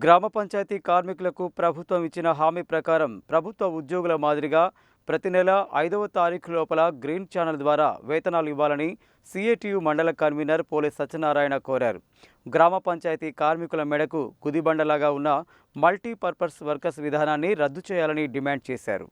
గ్రామ పంచాయతీ కార్మికులకు ప్రభుత్వం ఇచ్చిన హామీ ప్రకారం ప్రభుత్వ ఉద్యోగుల మాదిరిగా ప్రతి నెల 5వ తారీఖు లోపల గ్రీన్ ఛానల్ ద్వారా వేతనాలు ఇవ్వాలని సిఐటియు మండల కన్వీనర్ పోలే సత్యనారాయణ కోరారు. గ్రామ పంచాయతీ కార్మికుల మెడకు గుదిబండలాగా ఉన్న మల్టీపర్పస్ వర్కర్స్ విధానాన్ని రద్దు చేయాలని డిమాండ్ చేశారు.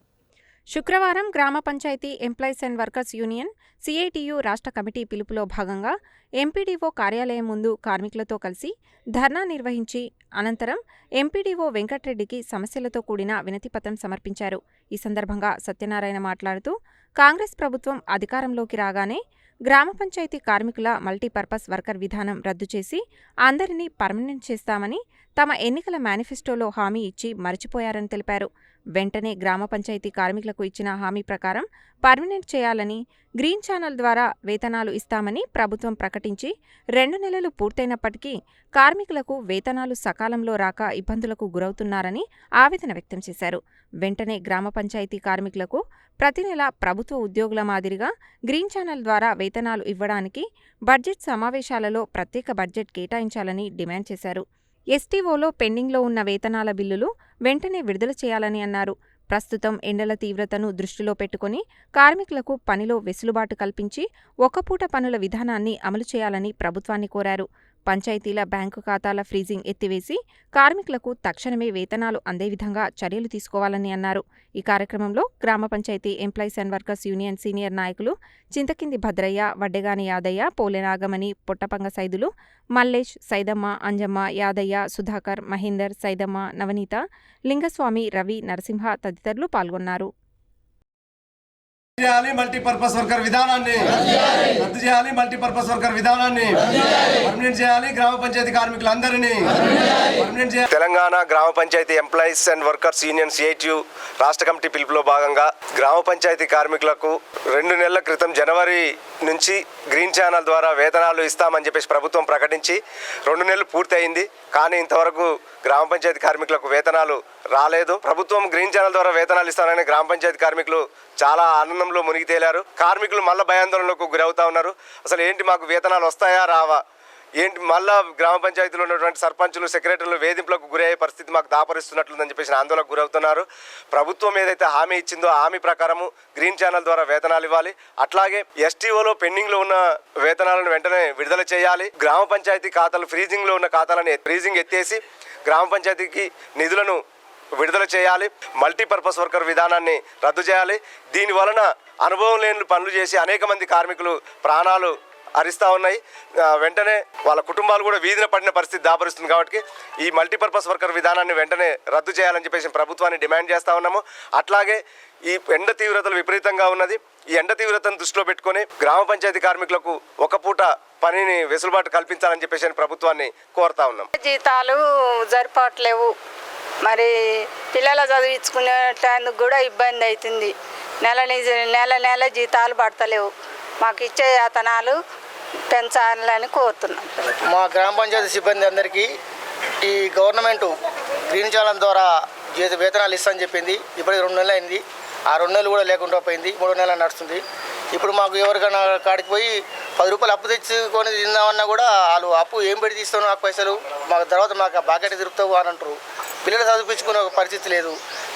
శుక్రవారం గ్రామ panchayat employees and workers union CITU రాష్ట్ర కమిటీ పిలుపులో భాగంగా ఎంపీడీఓ కార్యాలయం ముందు కార్మికులతో కలిసి ధర్నా నిర్వహించి అనంతరం ఎంపీడీఓ వెంకట్రెడ్డికి సమస్యలతో కూడిన వినతిపత్రం సమర్పించారు. ఈ సందర్భంగా సత్యనారాయణ మాట్లాడుతూ కాంగ్రెస్ ప్రభుత్వం అధికారంలోకి రాగానే గ్రామ పంచాయతీ కార్మికుల మల్టీపర్పస్ వర్కర్ విధానం రద్దు చేసి అందరినీ పర్మనెంట్ చేస్తామని తమ ఎన్నికల మేనిఫెస్టోలో హామీ ఇచ్చి మరిచిపోయారని తెలిపారు. వెంటనే గ్రామ పంచాయతీ కార్మికులకు ఇచ్చిన హామీ ప్రకారం పర్మనెంట్ చేయాలని, గ్రీన్ ఛానల్ ద్వారా వేతనాలు ఇస్తామని ప్రభుత్వం ప్రకటించి 2 నెలలు పూర్తయినప్పటికీ కార్మికులకు వేతనాలు సకాలంలో రాక ఇబ్బందులకు గురవుతున్నారని ఆవేదన వ్యక్తం చేశారు. వెంటనే గ్రామ పంచాయతీ కార్మికులకు ప్రతి నెల ప్రభుత్వ ఉద్యోగుల మాదిరిగా గ్రీన్ ఛానల్ ద్వారా వేతనాలు ఇవ్వడానికి బడ్జెట్ సమావేశాలలో ప్రత్యేక బడ్జెట్ కేటాయించాలని డిమాండ్ చేశారు. ఎస్టీఓలో పెండింగ్లో ఉన్న వేతనాల బిల్లులు వెంటనే విడుదల చేయాలని అన్నారు. ప్రస్తుతం ఎండల తీవ్రతను దృష్టిలో పెట్టుకుని కార్మికులకు పనిలో వెసులుబాటు కల్పించి ఒక్కపూట పనుల విధానాన్ని అమలు చేయాలని ప్రభుత్వాన్ని కోరారు. పంచాయతీల బ్యాంకు ఖాతాల ఫ్రీజింగ్ ఎత్తివేసి కార్మికులకు తక్షణమే వేతనాలు అందే విధంగా చర్యలు తీసుకోవాలని అన్నారు. ఈ కార్యక్రమంలో గ్రామ panchayat employees and workers union senior నాయకులు చింతకింది భద్రయ్య, వడ్డెగాని యాదయ్య, పోలే నాగమణి, పొట్టపంగ సైదులు, మల్లేష్, సైదమ్మ, అంజమ్మ, యాదయ్య, సుధాకర్, మహేందర్, సైదమ్మ, నవనీత, లింగస్వామి, రవి, నరసింహ తదితరులు పాల్గొన్నారు. మల్టీపర్పస్ వర్కర్ విధానాన్ని రద్దు చేయాలి. మల్టీపర్పస్ వర్కర్ విధానాన్ని పర్మనెంట్ చేయాలి. గ్రామ పంచాయతీ కార్మికులందరినీ పర్మనెంట్ చేయాలి. తెలంగాణ గ్రామ panchayat employees and workers union CITU రాష్ట్ర కమిటీ పిలుపులో భాగంగా గ్రామ పంచాయతీ కార్మికులకు 2 నెలల క్రితం జనవరి నుంచి గ్రీన్ ఛానల్ ద్వారా వేతనాలు ఇస్తామని చెప్పేసి ప్రభుత్వం ప్రకటించి 2 నెలలు పూర్తి అయింది. కానీ ఇంతవరకు గ్రామ పంచాయతీ కార్మికులకు వేతనాలు రాలేదు. ప్రభుత్వం గ్రీన్ ఛానల్ ద్వారా వేతనాలు ఇస్తానని గ్రామ పంచాయతీ కార్మికులు చాలా ఆనందంలో మునిగి తేలారు. కార్మికులు మళ్ళీ భయాందోళనకు గురవుతా ఉన్నారు. అసలు ఏంటి, మాకు వేతనాలు వస్తాయా రావా, ఏంటి, మళ్ళా గ్రామ పంచాయతీలో ఉన్నటువంటి సర్పంచులు, సెక్రటరీలు వేధింపులకు గురయ్యే పరిస్థితి మాకు దాపరిస్తున్నట్లుందని చెప్పేసి ఆందోళనకు గురవుతున్నారు. ప్రభుత్వం ఏదైతే హామీ ఇచ్చిందో హామీ ప్రకారము గ్రీన్ ఛానల్ ద్వారా వేతనాలు ఇవ్వాలి. అట్లాగే ఎస్టీఓలో పెండింగ్లో ఉన్న వేతనాలను వెంటనే విడుదల చేయాలి. గ్రామ పంచాయతీ ఖాతాలు ఫ్రీజింగ్లో ఉన్న ఖాతాలను ఫ్రీజింగ్ ఎత్తేసి గ్రామ పంచాయతీకి నిధులను విడుదల చేయాలి. మల్టీపర్పస్ వర్కర్ విధానాన్ని రద్దు చేయాలి. దీని వలన అనుభవం లేని పనులు చేసి అనేక మంది కార్మికులు ప్రాణాలు హరిస్తూ ఉన్నాయి. వెంటనే వాళ్ళ కుటుంబాలు కూడా వీధిన పడిన పరిస్థితి దాపరిస్తుంది. కాబట్టి ఈ మల్టీపర్పస్ వర్కర్ విధానాన్ని వెంటనే రద్దు చేయాలని చెప్పేసి ప్రభుత్వాన్ని డిమాండ్ చేస్తూ ఉన్నాము. అట్లాగే ఈ ఎండ తీవ్రతలు విపరీతంగా ఉన్నది. ఈ ఎండ తీవ్రతను దృష్టిలో పెట్టుకుని గ్రామ పంచాయతీ కార్మికులకు ఒక పూట పనిని వెసులుబాటు కల్పించాలని చెప్పేసి ప్రభుత్వాన్ని కోరుతా ఉన్నాం. జీతాలు సరిపోవట్లేవు, మరి పిల్లల చదివించుకునేటందుకు కూడా ఇబ్బంది అవుతుంది. నెల జీతాలు పడతలేవు. మాకు ఇచ్చే వేతనాలు పెంచాలని కోరుతున్నాం. మా గ్రామ పంచాయతీ సిబ్బంది అందరికీ ఈ గవర్నమెంట్ గ్రీన్ ఛానల్ ద్వారా వేతనాలు ఇస్తామని చెప్పింది. ఇప్పటికి 2 నెలలు అయింది. ఆ 2 నెలలు కూడా లేకుండా పోయింది. 3వ నెల నడుస్తుంది. ఇప్పుడు మాకు ఎవరికైనా కాడికి పోయి 10 రూపాయలు అప్పు తెచ్చుకొని తిందామన్నా కూడా వాళ్ళు అప్పు ఏం పెట్టి తీస్తావు నాకు పైసలు, మాకు తర్వాత మాకు బాకెట్ తిరుపుతావు అని అంటారు. పిల్లలు చదివించుకునే ఒక పరిస్థితి లేదు.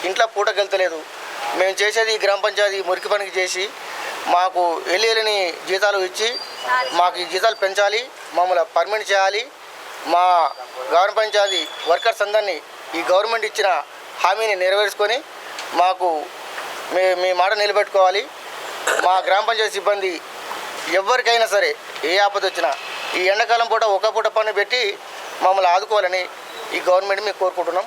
ఇంట్లో పూట గెలుతలేదు. మేము చేసేది గ్రామ పంచాయతీ మురికి పనికి చేసి మాకు వెళ్ళని జీతాలు ఇచ్చి మాకు ఈ జీతాలు పెంచాలి, మమ్మల్ని పర్మనెంట్ చేయాలి. మా గ్రామ పంచాయతీ వర్కర్స్ అందరినీ ఈ గవర్నమెంట్ ఇచ్చిన హామీని నెరవేర్చుకొని మాకు మీ మాట నిలబెట్టుకోవాలి. మా గ్రామ పంచాయతీ సిబ్బంది ఎవరికైనా సరే ఏ ఆపద వచ్చినా ఈ ఎండాకాలం పూట ఒక పూట పని పెట్టి మమ్మల్ని ఆదుకోవాలని ఈ గవర్నమెంట్ మేము కోరుకుంటున్నాం.